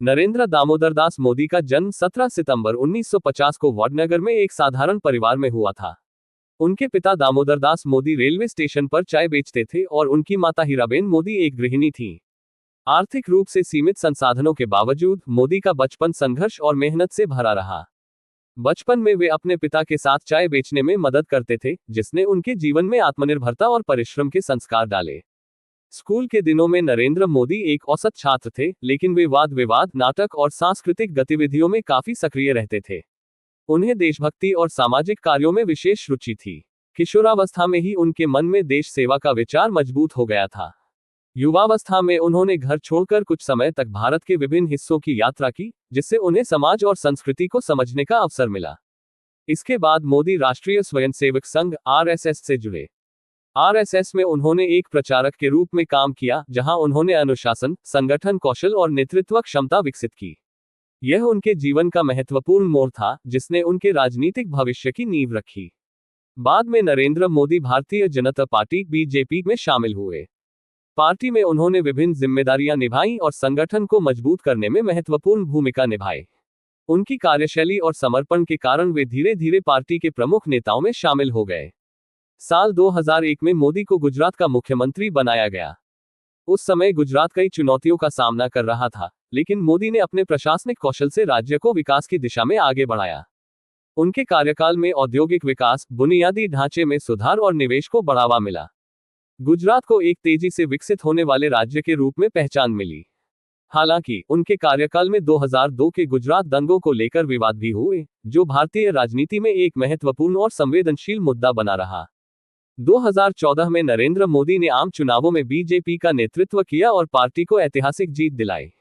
नरेंद्र दामोदर दास मोदी का जन्म 17 सितंबर 1950 को वडनगर में एक साधारण परिवार में हुआ था। उनके पिता दामोदर दास मोदी रेलवे स्टेशन पर चाय बेचते थे और उनकी माता हीराबेन मोदी एक गृहिणी थी। आर्थिक रूप से सीमित संसाधनों के बावजूद मोदी का बचपन संघर्ष और मेहनत से भरा रहा। बचपन में वे अपने पिता के साथ चाय बेचने में मदद करते थे, जिसने उनके जीवन में आत्मनिर्भरता और परिश्रम के संस्कार डाले। स्कूल के दिनों में नरेंद्र मोदी एक औसत छात्र थे, लेकिन वे वाद विवाद, नाटक और सांस्कृतिक गतिविधियों में काफी सक्रिय रहते थे। उन्हें देशभक्ति और सामाजिक कार्यों में विशेष रुचि थी। किशोरावस्था में ही उनके मन में देश सेवा का विचार मजबूत हो गया था। युवावस्था में उन्होंने घर छोड़कर कुछ समय तक भारत के विभिन्न हिस्सों की यात्रा की, जिससे उन्हें समाज और संस्कृति को समझने का अवसर मिला। इसके बाद मोदी राष्ट्रीय स्वयंसेवक संघ (आरएसएस) से जुड़े। आरएसएस में उन्होंने एक प्रचारक के रूप में काम किया, जहां उन्होंने अनुशासन, संगठन कौशल और नेतृत्व क्षमता विकसित की। यह उनके जीवन का महत्वपूर्ण मोड़ था, जिसने उनके राजनीतिक भविष्य की नींव रखी। बाद में नरेंद्र मोदी भारतीय जनता पार्टी (बीजेपी) में शामिल हुए। पार्टी में उन्होंने विभिन्न जिम्मेदारियां निभाई और संगठन को मजबूत करने में महत्वपूर्ण भूमिका निभाई। उनकी कार्यशैली और समर्पण के कारण वे धीरे धीरे पार्टी के प्रमुख नेताओं में शामिल हो गए। साल 2001 में मोदी को गुजरात का मुख्यमंत्री बनाया गया। उस समय गुजरात कई चुनौतियों का सामना कर रहा था, लेकिन मोदी ने अपने प्रशासनिक कौशल से राज्य को विकास की दिशा में आगे बढ़ाया। उनके कार्यकाल में औद्योगिक विकास, बुनियादी ढांचे में सुधार और निवेश को बढ़ावा मिला। गुजरात को एक तेजी से विकसित होने वाले राज्य के रूप में पहचान मिली। हालांकि उनके कार्यकाल में 2002 के गुजरात दंगों को लेकर विवाद भी हुए, जो भारतीय राजनीति में एक महत्वपूर्ण और संवेदनशील मुद्दा बना रहा। 2014 में नरेंद्र मोदी ने आम चुनावों में बीजेपी का नेतृत्व किया और पार्टी को ऐतिहासिक जीत दिलाई।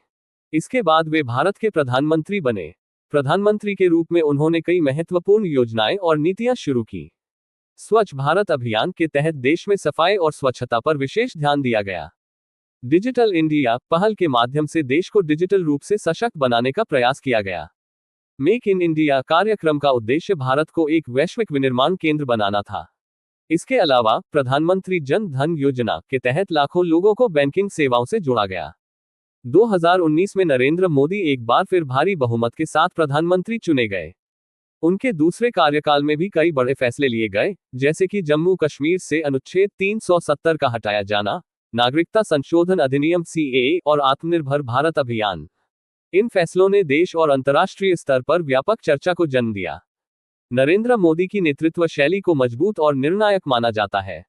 इसके बाद वे भारत के प्रधानमंत्री बने। प्रधानमंत्री के रूप में उन्होंने कई महत्वपूर्ण योजनाएं और नीतियां शुरू की। स्वच्छ भारत अभियान के तहत देश में सफाई और स्वच्छता पर विशेष ध्यान दिया गया। डिजिटल इंडिया पहल के माध्यम से देश को डिजिटल रूप से सशक्त बनाने का प्रयास किया गया। मेक इन इंडिया कार्यक्रम का उद्देश्य भारत को एक वैश्विक विनिर्माण केंद्र बनाना था। इसके अलावा प्रधानमंत्री जन धन योजना के तहत लाखों लोगों को बैंकिंग सेवाओं से जोड़ा गया। 2019 में नरेंद्र मोदी एक बार फिर भारी बहुमत के साथ प्रधानमंत्री चुने गए। उनके दूसरे कार्यकाल में भी कई बड़े फैसले लिए गए, जैसे कि जम्मू कश्मीर से अनुच्छेद 370 का हटाया जाना, नागरिकता संशोधन अधिनियम (सीएए) और आत्मनिर्भर भारत अभियान। इन फैसलों ने देश और अंतर्राष्ट्रीय स्तर पर व्यापक चर्चा को जन्म दिया। नरेंद्र मोदी की नेतृत्व शैली को मजबूत और निर्णायक माना जाता है।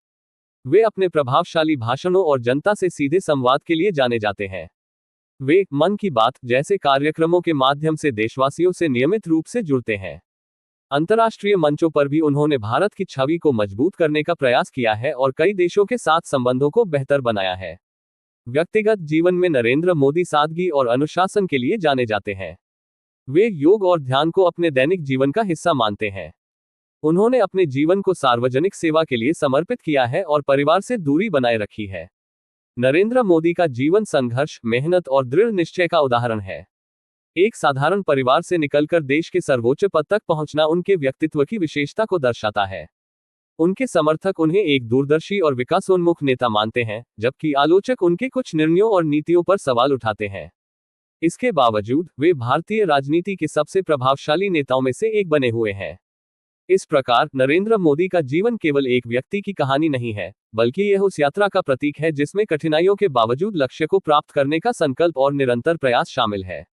वे अपने प्रभावशाली भाषणों और जनता से सीधे संवाद के लिए जाने जाते हैं। वे मन की बात जैसे कार्यक्रमों के माध्यम से देशवासियों से नियमित रूप से जुड़ते हैं। अंतर्राष्ट्रीय मंचों पर भी उन्होंने भारत की छवि को मजबूत करने का प्रयास किया है और कई देशों के साथ संबंधों को बेहतर बनाया है। व्यक्तिगत जीवन में नरेंद्र मोदी सादगी और अनुशासन के लिए जाने जाते हैं। वे योग और ध्यान को अपने दैनिक जीवन का हिस्सा मानते हैं। उन्होंने अपने जीवन को सार्वजनिक सेवा के लिए समर्पित किया है और परिवार से दूरी बनाए रखी है। नरेंद्र मोदी का जीवन संघर्ष, मेहनत और दृढ़ निश्चय का उदाहरण है। एक साधारण परिवार से निकलकर देश के सर्वोच्च पद तक पहुंचना उनके व्यक्तित्व की विशेषता को दर्शाता है। उनके समर्थक उन्हें एक दूरदर्शी और विकासोन्मुख नेता मानते हैं, जबकि आलोचक उनके कुछ निर्णयों और नीतियों पर सवाल उठाते हैं। इसके बावजूद वे भारतीय राजनीति के सबसे प्रभावशाली नेताओं में से एक बने हुए हैं। इस प्रकार नरेंद्र मोदी का जीवन केवल एक व्यक्ति की कहानी नहीं है, बल्कि यह उस यात्रा का प्रतीक है जिसमें कठिनाइयों के बावजूद लक्ष्य को प्राप्त करने का संकल्प और निरंतर प्रयास शामिल है।